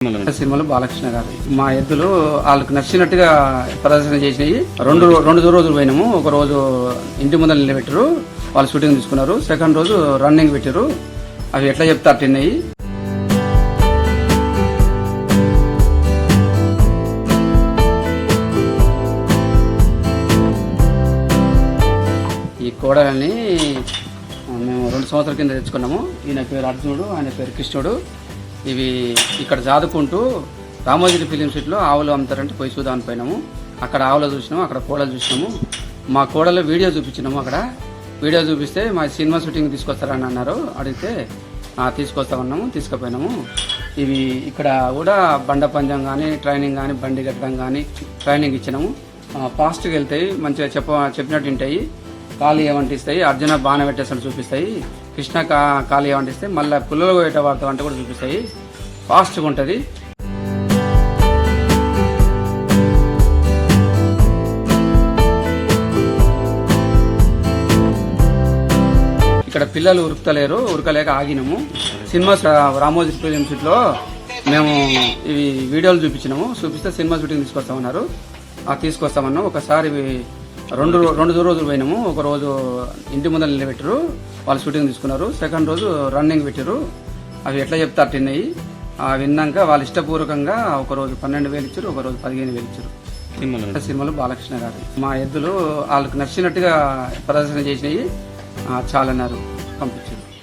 సినిమాలో బాలకృష్ణ గారు మా ఎద్దులు వాళ్ళకి నచ్చినట్టుగా ప్రదర్శన చేసినాయి. రెండు రోజులు పోయినాము. ఒక రోజు ఇంటి ముందర నిలబెట్టారు, వాళ్ళు షూటింగ్ తీసుకున్నారు. సెకండ్ రోజు రన్నింగ్ పెట్టారు. అవి ఎట్లా చెప్తే అట్టిన్నాయి. ఈ కోడలని మేము 2 సంవత్సరాల కింద తెచ్చుకున్నాము. ఈయన పేరు అర్జునుడు, ఆయన పేరు కృష్ణుడు. ఇవి ఇక్కడ చదువుకుంటూ రామోజీ ఫిలిం సిటీలో ఆవులు అమ్ముతారంటే పోయి చూద్దామని పోయినాము. అక్కడ ఆవులు చూసినాము, అక్కడ కోడలు చూసినాము. మా కోడలు వీడియో చూపించినాము. అక్కడ వీడియో చూపిస్తే మా సినిమా షూటింగ్ తీసుకొస్తారని అన్నారు. అడిగితే తీసుకొస్తామన్నాము, తీసుకుపోయినాము. ఇవి ఇక్కడ కూడా బండ పంజం కానీ ట్రైనింగ్ కానీ బండి కట్టడం కానీ ట్రైనింగ్ ఇచ్చినాము. ఫాస్ట్గా వెళ్తాయి, మంచిగా చెప్పినట్టు వింటాయి. కాలు ఏమంటిస్తాయి, అర్జున బాణ పెట్టేస్తాడు చూపిస్తాయి. కృష్ణ కాలు ఏమంటిస్తాయి, మళ్ళీ పుల్లలు పోయేట వాడతాం అంటే కూడా చూపిస్తాయి. ఫాస్ట్గా ఉంటుంది. ఇక్కడ పిల్లలు ఉరకలేక ఆగినాము. సినిమా రామోజీ ఫిలిం సిటీలో మేము ఇవి వీడియోలు చూపిస్తే సినిమా షూటింగ్ తీసుకొస్తామన్నారు. తీసుకొస్తామన్నాం. ఒకసారి రెండు రోజులు పోయినాము. ఒక రోజు ఇంటి ముందర నిలబెట్టారు, వాళ్ళు షూటింగ్ తీసుకున్నారు. సెకండ్ రోజు రన్నింగ్ పెట్టారు. అవి ఎట్లా చెప్తే అట్టిన్నాయి. విన్నాక వాళ్ళు ఇష్టపూర్వకంగా ఒక రోజు 12,000 ఇచ్చారు, ఒక రోజు 15,000 ఇచ్చారు. సినిమాలో బాలకృష్ణ గారు మా ఎద్దులు వాళ్ళకి నచ్చినట్టుగా ప్రదర్శన చేసినాయి. చాలన్నారు, పంపించారు.